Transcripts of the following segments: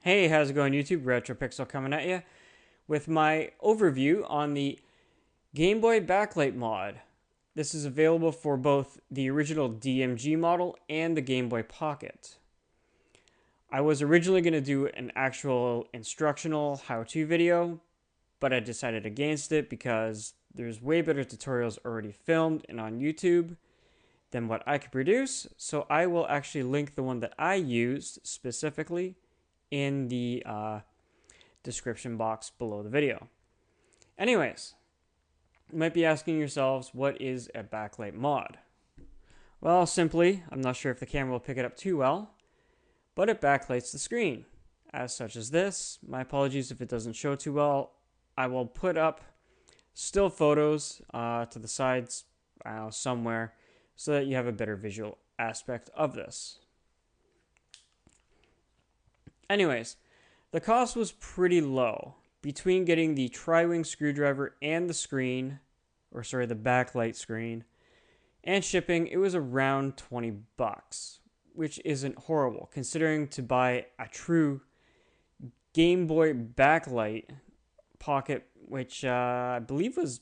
Hey, how's it going, YouTube? RetroPixel coming at you with my overview on the Game Boy Backlight mod. This is available for both the original DMG model and the Game Boy Pocket. I was originally going to do an actual instructional how-to video, but I decided against it because there's way better tutorials already filmed and on YouTube than what I could produce, so I will actually link the one that I used specifically in the description box below the video. Anyways, you might be asking yourselves, what is a backlight mod? Well, simply, I'm not sure if the camera will pick it up too well, but it backlights the screen. As such as this, my apologies if it doesn't show too well. I will put up still photos to the sides somewhere so that you have a better visual aspect of this. Anyways, the cost was pretty low. Between getting the tri-wing screwdriver and the the backlight screen, and shipping, it was around 20 bucks, which isn't horrible considering to buy a true Game Boy backlight pocket, which I believe was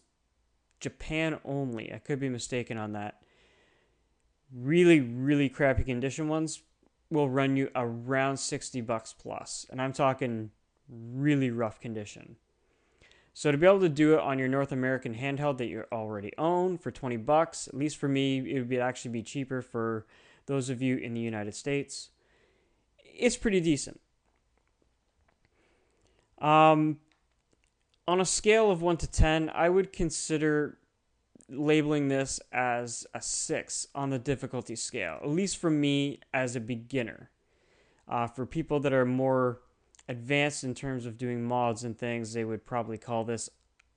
Japan only. I could be mistaken on that. Really, really crappy condition ones will run you around 60 bucks plus, and I'm talking really rough condition. So to be able to do it on your North American handheld that you already own for 20 bucks, at least for me, it would actually be cheaper for those of you in the United States. It's pretty decent. On a scale of 1 to 10, I would consider labeling this as a 6 on the difficulty scale, at least for me as a beginner. For people that are more advanced in terms of doing mods and things, they would probably call this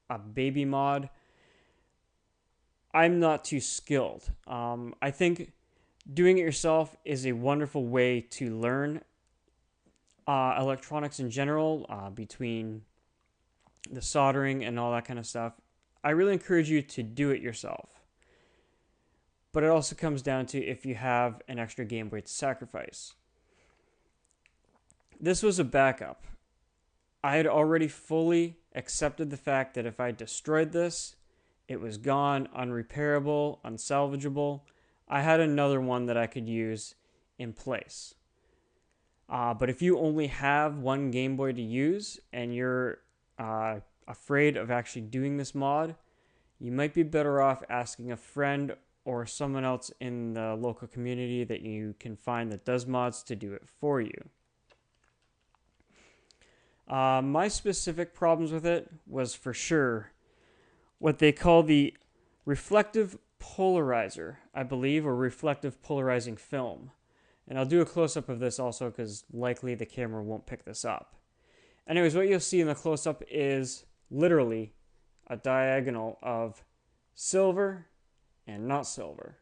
a baby mod. I'm not too skilled. I think doing it yourself is a wonderful way to learn electronics in general, between the soldering and all that kind of stuff. I really encourage you to do it yourself. But it also comes down to if you have an extra Game Boy to sacrifice. This was a backup. I had already fully accepted the fact that if I destroyed this, it was gone, unrepairable, unsalvageable. I had another one that I could use in place. But if you only have one Game Boy to use and you're afraid of actually doing this mod, you might be better off asking a friend or someone else in the local community that you can find that does mods to do it for you. My specific problems with it was for sure what they call the reflective polarizer, I believe, or reflective polarizing film. And I'll do a close-up of this also because likely the camera won't pick this up. Anyways, what you'll see in the close-up is literally a diagonal of silver and not silver.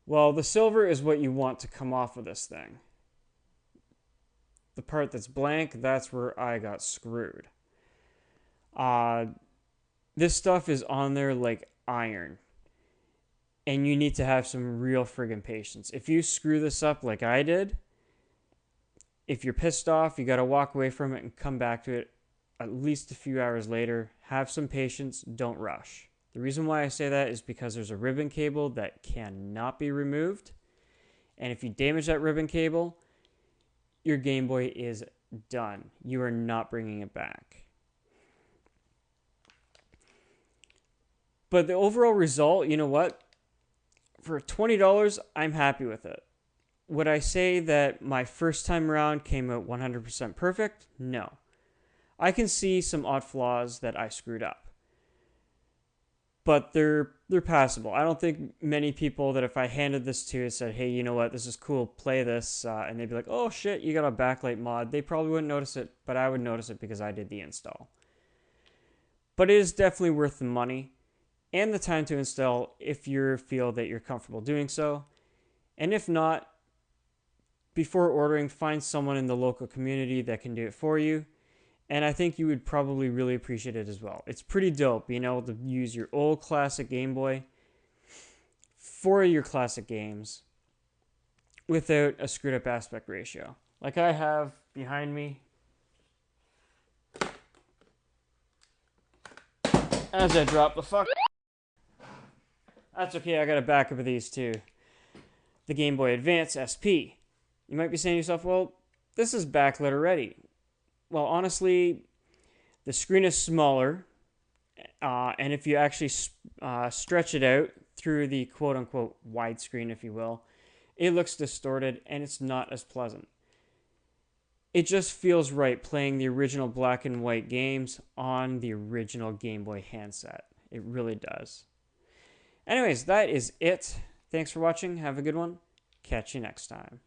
Well, the silver is what you want to come off of this thing. The part that's blank, that's where I got screwed. This stuff is on there like iron. And you need to have some real friggin' patience. If you screw this up like I did, if you're pissed off, you gotta walk away from it and come back to it at least a few hours later. Have some patience, don't rush. The reason why I say that is because there's a ribbon cable that cannot be removed. And if you damage that ribbon cable, your Game Boy is done. You are not bringing it back. But the overall result, you know what? For $20, I'm happy with it. Would I say that my first time around came out 100% perfect? No. I can see some odd flaws that I screwed up. But they're passable. I don't think many people that if I handed this to and said, hey, you know what, this is cool, play this, and they'd be like, oh shit, you got a backlight mod, they probably wouldn't notice it, but I would notice it because I did the install. But it is definitely worth the money and the time to install if you feel that you're comfortable doing so. And if not, before ordering, find someone in the local community that can do it for you. And I think you would probably really appreciate it as well. It's pretty dope being able to use your old classic Game Boy for your classic games without a screwed up aspect ratio. Like I have behind me. As I drop the fuck. That's okay, I got a backup of these too. The Game Boy Advance SP. You might be saying to yourself, well, this is backlit already. Well, honestly, the screen is smaller, and if you actually stretch it out through the quote-unquote widescreen, if you will, it looks distorted and it's not as pleasant. It just feels right playing the original black and white games on the original Game Boy handset. It really does. Anyways, that is it. Thanks for watching. Have a good one. Catch you next time.